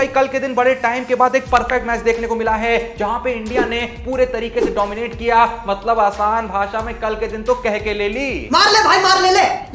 भाई कल के दिन बड़े टाइम के बाद एक परफेक्ट मैच देखने को मिला है जहां पे इंडिया ने पूरे तरीके से डोमिनेट किया। मतलब आसान भाषा में कल के दिन तो कह के ले ली। मार ले भाई, मार ले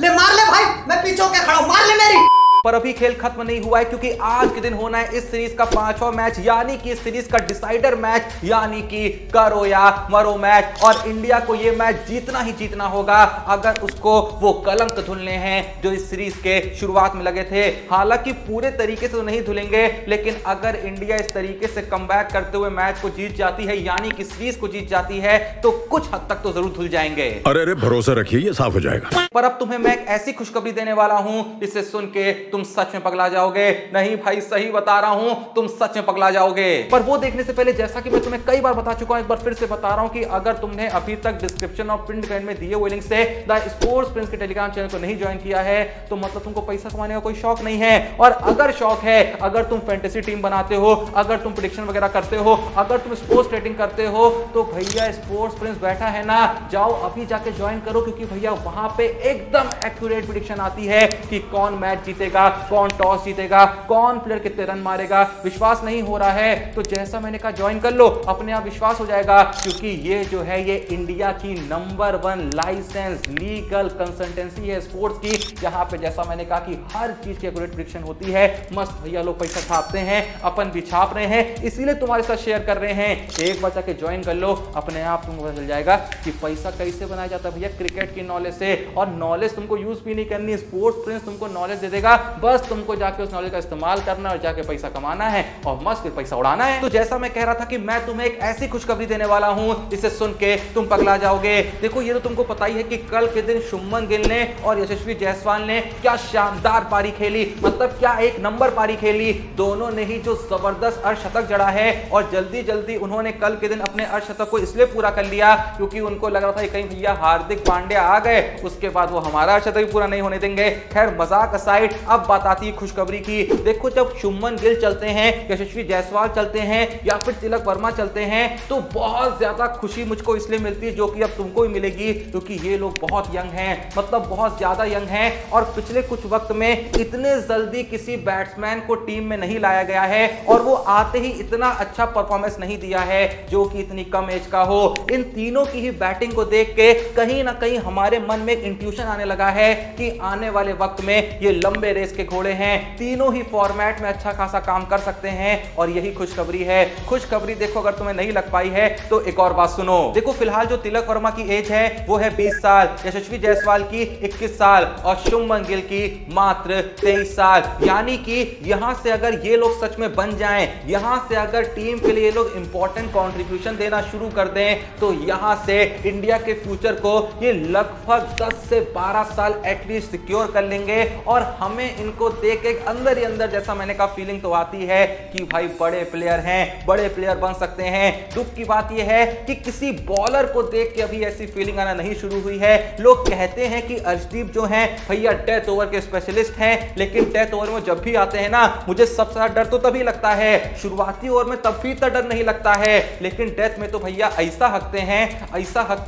मार ले भाई, मैं पीछे होके खड़ा हूं, मार ले मेरी। पर अभी खेल खत्म नहीं हुआ है क्योंकि आज के दिन होना है इस सीरीज का 5वां मैच, यानी कि इस सीरीज का डिसाइडर मैच, यानी कि करो या मरो मैच। और इंडिया को यह मैच जीतना ही जीतना होगा अगर उसको वो कलंक धुलने हैं जो इस सीरीज के शुरुआत में लगे थे। हालांकि पूरे तरीके से तो नहीं धुलेंगे, लेकिन अगर इंडिया इस तरीके से कमबैक करते हुए मैच को जीत जाती है, यानी कि सीरीज को जीत जाती है, तो कुछ हद तक तो जरूर धुल जाएंगे। अरे भरोसा रखिए, ये साफ हो जाएगा। पर अब तुम्हें मैं एक ऐसी खुशखबरी देने वाला हूं जिसे सुन के तुम सच में पगला जाओगे। नहीं भाई, सही बता रहा हूं, तुम सच में पगला जाओगे। पर वो देखने से पहले, जैसा कि मैं तुम्हें कई बार बता चुका हूं, एक बार फिर से बता रहा हूं कि अगर तुमने अभी तक डिस्क्रिप्शन और पिन कमेंट में दिए हुए लिंक से द स्पोर्ट्स प्रिंस के टेलीग्राम चैनल को नहीं ज्वाइन किया है, तो मतलब तुमको पैसा कमाने का कोई शौक नहीं है। और अगर शौक है, अगर तुम फैंटेसी टीम बनाते हो, अगर तुम प्रेडिक्शन वगैरह करते हो, अगर तुम स्पोर्ट्स ट्रेडिंग करते हो, तो भैया स्पोर्ट्स प्रिंस बैठा है ना, जाओ अभी जाके ज्वाइन करो, क्योंकि भैया वहां पे एकदम एक्यूरेट प्रेडिक्शन आती है कि कौन मैच जीतेगा, कौन टॉस जीतेगा, कौन प्लेयर कितने रन मारेगा। विश्वास नहीं हो रहा है तो जैसा मैंने कहा ज्वाइन कर लो, अपने आप विश्वास हो जाएगा, क्योंकि ये जो है ये इंडिया की नंबर 1 लाइसेंस लीगल कंसल्टेंसी है स्पोर्ट्स की, जहां पे जैसा मैंने कहा कि हर चीज की एक्यूरेट प्रेडिक्शन होती है। मस्त भैया लोग पैसा छापते हैं, अपन भी छाप रहे हैं, इसीलिए तुम्हारे साथ शेयर कर रहे हैं। एक बार जाके ज्वाइन कर लो, अपने आप तुमको पता चल जाएगा कि पैसा कैसे बनाया जाता है भैया, क्रिकेट की नॉलेज से। और नॉलेज तुमको यूज भी नहीं करनी, स्पोर्ट्स प्रिंस तुमको नॉलेज दे देगा, बस तुमको जाके उस नॉलेज का इस्तेमाल करना और जाके पैसा कमाना है और मस्त फिर पैसा उड़ाना है। तो जैसा मैं कह रहा था कि मैं तुम्हें एक ऐसी खुशखबरी देने वाला हूं जिसे सुन के तुम पगला जाओगे। देखो, ये तो तुमको पता ही है कि कल के दिन शुभमन गिल ने और यशस्वी जायसवाल ने क्या शानदार पारी खेली, मतलब क्या एक नंबर पारी खेली। दोनों ने ही जो जबरदस्त अर्धशतक जड़ा है, और जल्दी जल्दी उन्होंने कल के दिन अपने अर्धशतक को इसलिए पूरा कर लिया क्योंकि उनको लग रहा था कि कहीं भैया हार्दिक पांड्या आ गए, उसके बाद वो हमारा अर्धशतक भी पूरा नहीं होने देंगे। खैर मजाक असाइड, अब बात आती है खुशखबरी की। देखो, जब शुभमन गिल चलते हैं, यशस्वी जायसवाल चलते हैं या फिर तिलक वर्मा चलते हैं, तो बहुत ज्यादा खुशी मुझको इसलिए मिलती है, जो कि अब तुमको भी मिलेगी, क्योंकि ये लोग बहुत यंग हैं, मतलब बहुत ज्यादा यंग हैं। और पिछले कुछ वक्त में इतने जल्दी किसी बैट्समैन को टीम में नहीं लाया गया है, और वो आते ही इतना अच्छा परफॉर्मेंस नहीं दिया है जो कि इतनी कम एज का हो। इन तीनों की ही बैटिंग को देख के कहीं ना कहीं हमारे मन में एक इंट्यूशन आने लगा है कि आने वाले वक्त में ये लंबे रेस के घोड़े हैं, तीनों ही फॉर्मेट में अच्छा खासा काम कर सकते हैं। और यही खुशखबरी है। खुशखबरी देखो, अगर तुम्हें नहीं लग पाई है तो एक और बात सुनो। देखो, फिलहाल जो तिलक वर्मा की एज है वो है 20 साल, यशस्वी जायसवाल की 21 साल और शुभमन गिल की मात्र 23 साल। यानी कि यहां से अगर ये लोग सच में बन जाएं, यहां से अगर टीम के लिए ये लोग इंपॉर्टेंट कंट्रीब्यूशन देना शुरू कर दें, तो यहां से इंडिया के फ्यूचर को ये लगभग 10 से 12 साल एटलीस्ट सिक्योर कर लेंगे। और हमें इनको देख के अंदर ही अंदर, जैसा मैंने कहा, फीलिंग तो आती है कि भाई बड़े प्लेयर हैं, बड़े प्लेयर बन सकते हैं। दुख की बात यह है कि किसी बॉलर को देख के अभी ऐसी फीलिंग आना नहीं शुरू हुई है। लोग कहते हैं कि अर्शदीप जो हैं भैया डेथ ओवर के स्पेशलिस्ट हैं, लेकिन डेथ ओवर में जब भी आते हैं ना, मुझे सबसे ज्यादा डर तो तभी लगता है, शुरुआती ओवर में तब भी इतना डर नहीं लगता है, लेकिन डेथ में तो भैया ऐसा हकते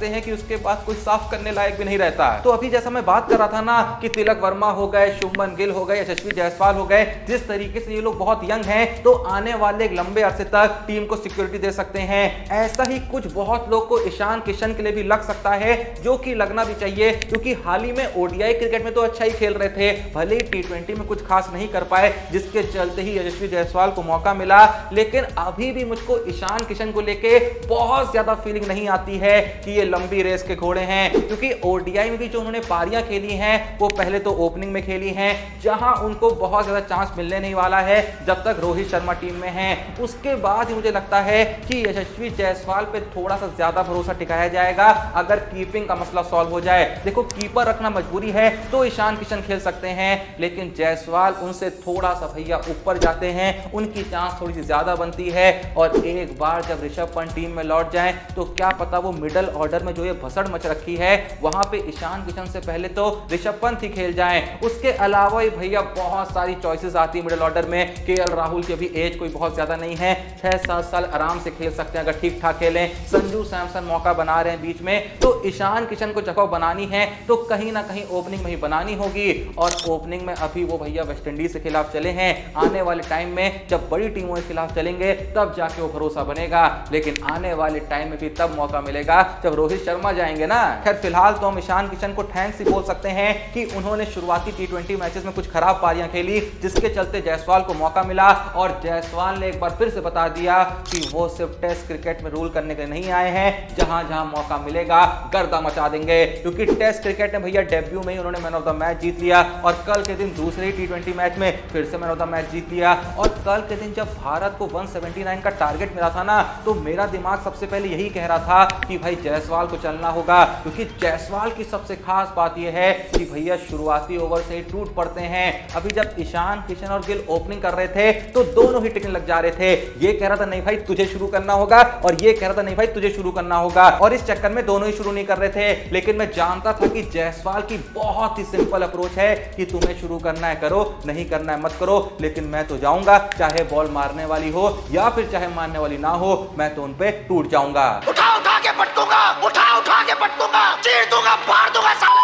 हैं कि उसके बाद कोई साफ करने लायक भी नहीं रहता। तो अभी जैसा मैं बात कर रहा था ना कि तिलक वर्मा हो गए, शुभमन गिल हो गए, यशस्वी जायसवाल हो गए, जिस तरीके से ये लोग बहुत यंग हैं, तो आने वाले एक लंबे अरसे तक टीम को सिक्योरिटी दे सकते हैं। ऐसा ही कुछ बहुत लोग को ईशान किशन के लिए भी लग सकता है, जो कि लगना भी चाहिए, क्योंकि हाल ही में ओडीआई क्रिकेट में तो अच्छा ही खेल रहे थे, भले ही टी20 में कुछ खास नहीं कर पाए, जिसके चलते ही यशस्वी जायसवाल को मौका मिला। लेकिन अभी भी मुझको ईशान किशन को लेके बहुत ज्यादा फीलिंग नहीं आती है कि ये लंबी रेस के घोड़े हैं, क्योंकि ओडीआई में भी जो उन्होंने पारियां खेली हैं वो पहले तो ओपनिंग में खेली हैं, जहां उनको बहुत ज्यादा चांस मिलने नहीं वाला है जब तक रोहित शर्मा टीम में है। उसके बाद ही मुझे लगता है कि यशस्वी जायसवाल पे थोड़ा सा ज्यादा भरोसा टिकाया जाएगा, अगर कीपिंग का मसला सॉल्व हो जाए। देखो, कीपर रखना मजबूरी है तो ईशान किशन खेल सकते हैं, लेकिन जायसवाल उनसे थोड़ा सा भैया ऊपर जाते हैं, उनकी चांस थोड़ी सी ज्यादा बनती है। और एक बार जब ऋषभ पंत टीम में लौट जाए तो क्या पता वो मिडल ऑर्डर में जो ये भसड़ मच रखी है, वहां पे ईशान किशन से पहले तो ऋषभ पंत ही खेल जाए। उसके अलावा ये भैया बहुत सारी चॉइसेस आती है मिडिल ऑर्डर में। केएल राहुल की अभी एज कोई बहुत ज्यादा नहीं है, 6-7 साल आराम से खेल सकते हैं अगर ठीक ठाक खेलें। संजू सैमसन मौका बना रहे हैं बीच में, तो ईशान किशन को जगह बनानी है तो कहीं ना कहीं ओपनिंग में ही बनानी होगी। और ओपनिंग में अभी वो भैया वेस्ट इंडीज के खिलाफ चले हैं, आने वाले टाइम में जब बड़ी टीमों के खिलाफ चलेंगे तब जाके वो भरोसा बनेगा, लेकिन आने वाले टाइम में भी तब मौका मिलेगा जब रोहित शर्मा जाएंगे ना। खैर फिलहाल तो हम ईशान किशन को थैंक्स ही बोल सकते हैं कि उन्होंने शुरुआती T20 मैचेस में कुछ खराब पारियां खेली, जिसके चलते जायसवाल को मौका मिला। और जायसवाल ने एक बार फिर से बता दिया कि वो सिर्फ टेस्ट क्रिकेट में रूल करने के नहीं आए हैं, जहां जहां मौका मिलेगा गर्दा मचा देंगे। क्योंकि टेस्ट क्रिकेट में भैया डेब्यू में ही उन्होंने मैन ऑफ द मैच जीत लिया, और कल के दिन दूसरे T20 मैच में फिर से मैन ऑफ द मैच जीत लिया। और कल के दिन जब भारत को 179 का टारगेट मिला था ना, तो मेरा दिमाग सबसे पहले यही कह रहा था कि भाई जायसवाल को चलना होगा, क्योंकि जायसवाल की सबसे खास बात यह है कि भैया शुरुआती ओवर से ही टूट पड़ते हैं। अभी जब ईशान किशन और गिल ओपनिंग कर रहे थे तो दोनों ही टिकने लग जा रहे थे। ये कह रहा था नहीं भाई तुझे शुरू करना होगा, और ये कह रहा था नहीं भाई तुझे शुरू करना होगा, और इस चक्कर में दोनों ही शुरू नहीं कर रहे थे। लेकिन मैं जानता था कि जायसवाल की बहुत ही सिंपल अप्रोच है कि तुम्हें शुरू करना है करो, नहीं करना है मत करो, लेकिन मैं तो जाऊंगा, चाहे बॉल मारने वाली हो या फिर चाहे मारने वाली ना हो, मैं तो उन पे टूट जाऊंगा। उठा उठा के पटकूंगा, उठा उठा के पटकूंगा, चीर दूंगा, फाड़ दूंगा साले।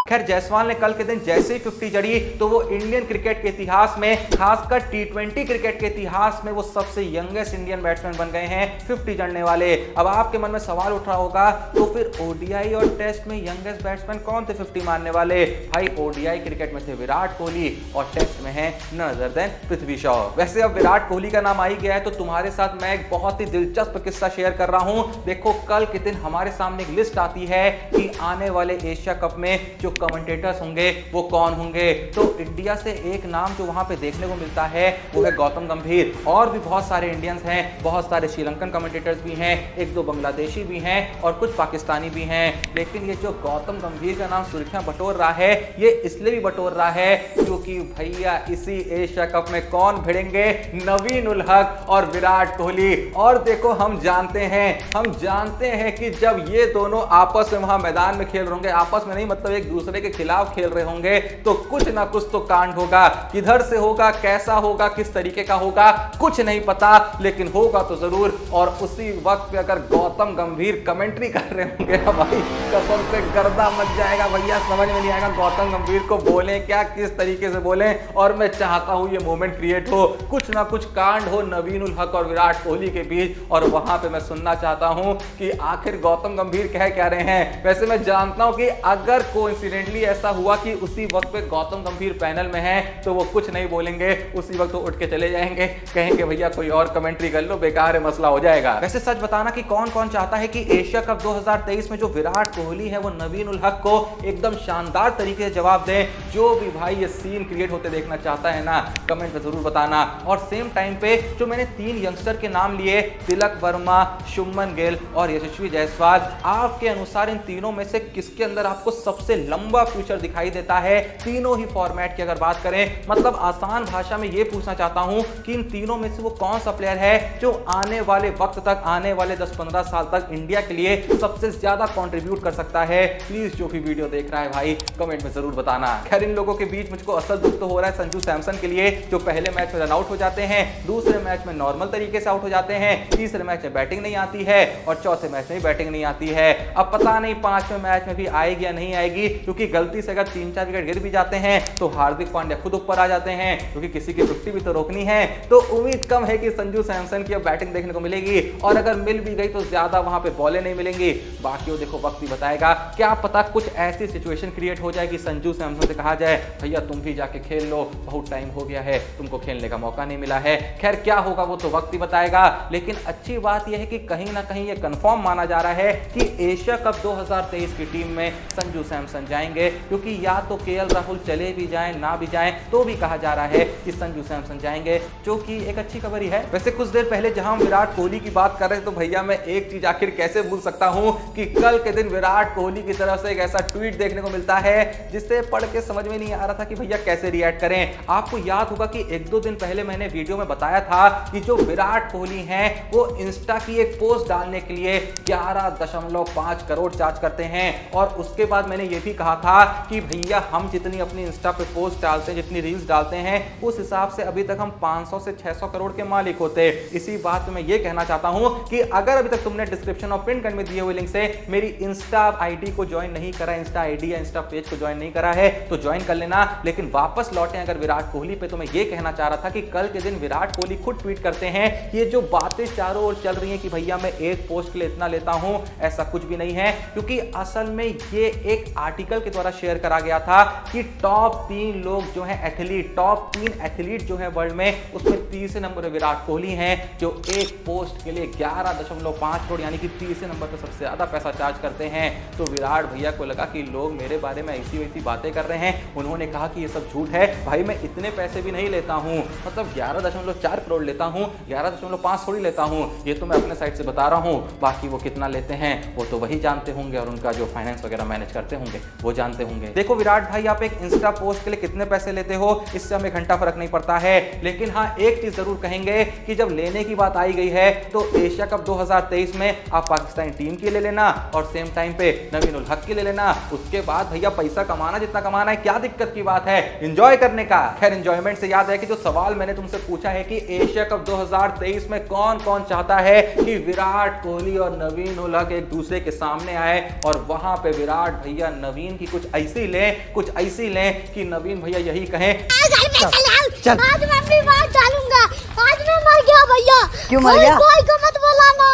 खैर जायसवाल ने कल के दिन जैसे ही 50 जड़ी तो वो इंडियन क्रिकेट के इतिहास में, खासकर T20 क्रिकेट के इतिहास में, वो सबसे यंगेस्ट इंडियन बैट्समैन बन गए हैं 50 जड़ने वाले। अब आपके मन में सवाल उठ रहा होगा तो फिर ओडीआई और टेस्ट में यंगेस्ट बैट्समैन कौन थे 50 मारने वाले? भाई ओडीआई क्रिकेट में थे विराट कोहली, और टेस्ट में है none other than Prithvi Shaw. वैसे अब विराट कोहली का नाम आ ही गया है तो तुम्हारे साथ मैं एक बहुत ही दिलचस्प किस्सा शेयर कर रहा हूं। देखो कल के दिन हमारे सामने एक लिस्ट आती है कि आने वाले एशिया कप में जो कमेंटेटर्स होंगे वो कौन होंगे। तो इंडिया से एक नाम जो वहां पे देखने को मिलता है वो है गौतम गंभीर, और भी बहुत सारे इंडियंस हैं, बहुत सारे श्रीलंकन कमेंटेटर्स भी हैं, एक दो बांग्लादेशी भी हैं और कुछ पाकिस्तानी भी हैं। लेकिन ये जो गौतम गंभीर का नाम सुर्खियां बटोर रहा है, ये इसलिए भी बटोर रहा है क्योंकि भैया इसी एशिया कप में कौन भिड़ेंगे? नवीन उल हक और विराट कोहली। और देखो हम जानते हैं कि जब ये दोनों आपस में वहां मैदान में खेल रहे होंगे, आपस में नहीं मतलब एक दूसरे के खिलाफ खेल रहे होंगे, तो कुछ ना कुछ तो कांड होगा। किधर से होगा, कैसा होगा, किस तरीके का होगा, कुछ नहीं पता, लेकिन होगा तो जरूर। और उसी वक्त पे अगर गौतम गंभीर कमेंट्री कर रहे होंगे भाई, कसम से गर्दा मच जाएगा भैया, समझ में नहीं आएगा गौतम गंभीर को बोले क्या, किस तरीके से बोले। और मैं चाहता हूं ये मोमेंट क्रिएट हो, कुछ ना कुछ कांड हो नवीन उल हक और विराट कोहली के बीच, और वहां पे मैं सुनना चाहता हूं कि आखिर गौतम गंभीर कह क्या रहे हैं। वैसे मैं जानता हूं कि अगर कोइंसिडेंटली ऐसा हुआ कि उसी वक्त पे गौतम गंभीर पैनल में है तो वो कुछ नहीं बोलेंगे, उसी वक्त वो उठ के चले जाएंगे, कहेंगे भैया कोई और कमेंट्री कर लो, बेकार है, मसला हो जाएगा। वैसे सच बताना कि कौन कौन चाहता है कि एशिया कप 2023 में जो विराट कोहली है वो नवीन उल हक को एकदम शानदार तरीके से जवाब दे। जो भी भाई ये सीन क्रिएट होते देखना चाहता है ना, कमेंट में जरूर बताना। और सेम टाइम पे जो मैंने 3 यंगस्टर के नाम लिए, तिलक वर्मा, शुभमन गिल और यशस्वी जायसवाल, आपके अनुसार इन तीनों में से किसके अंदर आपको सबसे लंबा फ्यूचर दिखाई देता है? तीनों ही फॉर्मेट की अगर बात करें, मतलब आसान भाषा में ये पूछना चाहता हूं कि इन तीनों में से वो कौन सा प्लेयर है जो आने वाले वक्त तक, आने वाले 10-15 साल तक इंडिया के लिए सबसे ज्यादा कंट्रीब्यूट कर सकता है? प्लीज जो भी वीडियो देख रहा है भाई कमेंट में जरूर बताना। खैर इन लोगों के बीच मुझको असल दुख तो हो रहा है संजू सैमसन के लिए, जो पहले मैच में रन आउट हो जाते हैं, दूसरे मैच में नॉर्मल तरीके से आउट हो जाते हैं, तीसरे मैच में बैटिंग नहीं आती है, और चौथे मैच में बैटिंग नहीं आती है। अब पता नहीं 5वें मैच में भी आएगी या नहीं आएगी, क्योंकि गलती से अगर 3-4 विकेट गिर भी जाते हैं तो हार्दिक पांड्या खुद ऊपर आ जाते हैं, क्योंकि किसी की 50 भी तो रोकनी है। तो उम्मीद कम है कि संजू सैमसन की अब बैटिंग देखने को मिलेगी, और अगर मिल भी गई तो ज्यादा वहां पे बॉलें नहीं मिलेंगी। बाकी वो देखो वक्त ही बताएगा, क्या पता कुछ ऐसी सिचुएशन क्रिएट हो जाए कि संजू सैमसन से कहा जाए भैया तुम भी जाके खेल लो, बहुत टाइम हो गया है, तुमको खेलने का मौका नहीं मिला है। खैर क्या होगा वो तो वक्त ही बताएगा, लेकिन अच्छी बात यह है कि कहीं ना कहीं ये कंफर्म माना जा रहा है कि एशिया कप 2023 की टीम में संजू सैमसन जाएंगे, क्योंकि या तो केएल राहुल चले भी जाएं ना भी जाएं तो भी कहा जा रहा है कि संजू सैमसन जाएंगे, जो कि एक अच्छी खबर ही है। वैसे कुछ देर पहले जहां हम विराट कोहली की बात कर रहे थे, तो भैया मैं एक चीज आखिर कैसे भूल सकता हूं कि कल के दिन विराट कोहली की तरफ से एक ऐसा ट्वीट देखने को मिलता है जिसे पढ़ के समझ में नहीं आ रहा था कि भैया कैसे रिएक्ट करें। आपको याद होगा कि 1-2 दिन पहले मैंने वीडियो में बताया था कि जो विराट कोहली हैं वो इंस्टा की एक पोस्ट डालने के लिए 11.5 करोड़ चार्ज करते हैं, और उसके बाद मैंने ये भी कहा रहा था कि भैया हम जितनी अपनी इंस्टा पे पोस्ट डालते हैं, जितनी रील्स डालते हैं, उस हिसाब से अभी तक हम 500 से 600 करोड़ के मालिक होते। इसी बात में ये कहना चाहता हूं कि अगर अभी तक तुमने डिस्क्रिप्शन और पिन कमेंट में दिए हुए लिंक से मेरी इंस्टा आईडी को ज्वाइन नहीं करा, इंस्टा आईडी या इंस्टा पेज को ज्वाइन नहीं करा है तो ज्वाइन कर लेना। लेकिन वापस लौटे अगर विराट कोहली पे, तो मैं ये कहना चाह रहा था कि कल के दिन विराट कोहली खुद ट्वीट करते हैं, ये जो बातें चारों ओर चल रही हैं कि भैया मैं एक पोस्ट के लिए इतना लेता हूं, ऐसा कुछ भी नहीं है। क्योंकि असल में ये एक आर्टिकल के द्वारा शेयर करा गया था कि टॉप 3 लोग जो हैं एथलीट, टॉप 3 एथलीट जो है वर्ल्ड में, उसमें तीसरे नंबर विराट कोहली हैं जो एक पोस्ट के लिए 11.5 करोड़ यानी कि तीसरे नंबर पर सबसे ज्यादा पैसा चार्ज करते हैं। तो विराट भैया को लगा कि लोग मेरे बारे में ऐसी वैसी बातें कर रहे हैं। उन्होंने कहा कि ये सब झूठ है भाई, मैं इतने पैसे भी नहीं लेता हूं, मतलब 11.4 करोड़ लेता हूं, 11.5 थोड़ी लेता हूं, ये तो मैं अपने साइड से बता रहा हूं। बाकी वो कितना लेते हैं वो तो वही जानते होंगे और उनका जो फाइनेंस वगैरह मैनेज करते होंगे वो जानते होंगे। देखो विराट भाई, आप एक इंस्टा पोस्ट के लिए कितने पैसे लेते हो इससे हमें घंटा फर्क नहीं पड़ता है। लेकिन हाँ, एक चीज जरूर कहेंगे कि जब लेने की बात आई गई है तो एशिया कप 2023 में आप पाकिस्तानी टीम के ले लेना और सेम टाइम पे नवीन उल हक के ले लेना। उसके बाद भैया पैसा कमाना जितना कमाना है, क्या दिक्कत की बात है, एंजॉय करने का। खैर, एंजॉयमेंट से याद है कि जो सवाल मैंने तुमसे पूछा है कि एशिया कप 2023 में कौन कौन चाहता है कि विराट कोहली और नवीन उल हक एक दूसरे के सामने आए और वहां पे विराट भैया नवीन की कुछ ऐसी लें कि नवीन भैया यही कहें, चल आज मैं अपनी बात डालूंगा, आज मैं मर गया भैया। क्यों मर गया? कोई को मत बुलाना।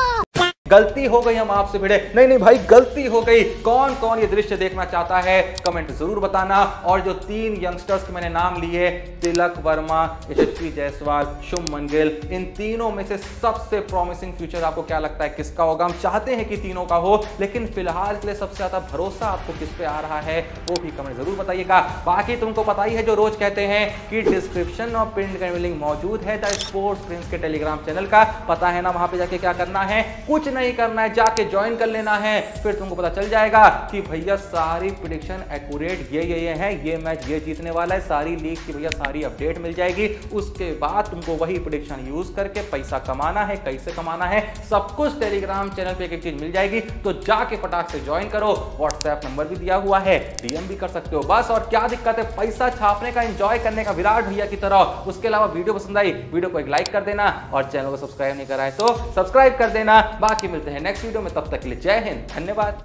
गलती हो गई, हम आपसे भिड़े नहीं भाई, गलती हो गई। कौन कौन ये दृश्य देखना चाहता है कमेंट जरूर बताना। और जो 3 यंगस्टर्स के मैंने नाम लिए, तिलक वर्मा, यशस्वी जायसवाल, शुभमन गिल, इन तीनों में से सबसे प्रॉमिसिंग फ्यूचर आपको क्या लगता है किसका होगा? हम चाहते हैं कि तीनों का हो, लेकिन फिलहाल के लिए सबसे ज्यादा भरोसा आपको किस पे आ रहा है वो भी कमेंट जरूर बताइएगा। बाकी तुमको पता ही है जो रोज कहते हैं कि डिस्क्रिप्शन और पिन लिंक मौजूद है द स्पोर्ट्स प्रिंस के टेलीग्राम चैनल का, पता है ना वहां पे जाके क्या करना है, कुछ नहीं करना है, जाके ज्वाइन कर लेना है। फिर तुमको पता चल जाएगा कि भैया सारी प्रेडिक्शन एक्यूरेट ये है, ये मैच ये जीतने वाला है, सारी लीग की भैया सारी अपडेट मिल जाएगी। उसके बाद तुमको वही प्रेडिक्शन यूज करके पैसा कमाना है, कैसे कमाना है सब कुछ टेलीग्राम चैनल पे एक चीज मिल जाएगी। तो जाके फटाक से ज्वाइन करो, व्हाट्सएप नंबर भी दिया हुआ है, डीएम भी कर सकते हो बस। और क्या दिक्कत है पैसा छापने का, एंजॉय करने का विराट भैया की तरह। उसके अलावा वीडियो पसंद आई वीडियो को एक लाइक कर देना और चैनल को सब्सक्राइब नहीं करा है तो सब्सक्राइब कर देना। बाकी मिलते हैं नेक्स्ट वीडियो में, तब तक के लिए जय हिंद, धन्यवाद।